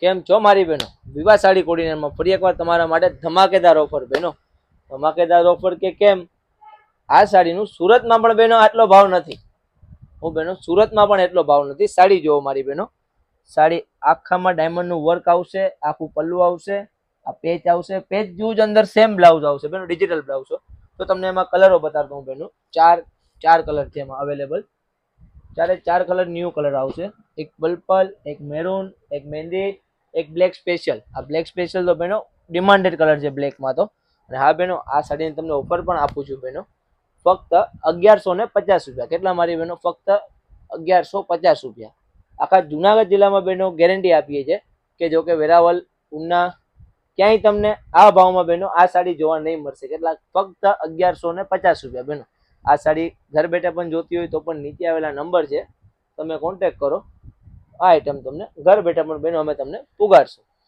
કેમ છો મારી બહેનો? વિવાહ સાડી કોર્ડિનેટરમાં ફરી એકવાર તમારા માટે ધમાકેદાર ઓફર બહેનો. ધમાકેદાર ઓફર કે કેમ? આ સાડીનું સુરતમાં પણ બહેનો આટલો ભાવ નથી. હું બહેનો સુરતમાં પણ એટલો ભાવ નથી. સાડી જોવો મારી બહેનો, સાડી આખામાં ડાયમંડનું વર્ક આવશે, આખું પલ્લું આવશે, આ પેચ આવશે, પેચ જેવું જ અંદર સેમ બ્લાઉઝ આવશે બહેનો, ડિજિટલ બ્લાઉઝ. તો તમને એમાં કલરો બતાડતો હું બહેનો. ચાર કલર છે એમાં અવેલેબલ. ચાર કલર ન્યૂ કલર આવશે. એક પર્પલ, એક મેરૂન, એક મહેંદી, એક બ્લેક સ્પેશિયલ. આ બ્લેક સ્પેશિયલ તો બહેનો ડિમાન્ડેડ કલર છે બ્લેકમાં તો. અને હા બહેનો, આ સાડીની તમને ઓફર પણ આપું છું બહેનો, ફક્ત 1150 રૂપિયા. કેટલા મારી બહેનો? ફક્ત 1150 રૂપિયા. આખા જુનાગઢ જિલ્લામાં બહેનો ગેરંટી આપીએ છીએ કે જો કે વેરાવલ, ઉના, ક્યાંય તમને આ ભાવમાં બહેનો આ સાડી જોવા નહીં મળશે. કેટલા? ફક્ત 1150 રૂપિયા બહેનો. આ સાડી ઘર બેઠા પણ જોતી હોય તો પણ નીચે આવેલા નંબર છે, તમે કોન્ટેક્ટ કરો. આ આઈટમ તમને ઘર બેઠા પણ બહેનો અમે તમને પુગાડશું.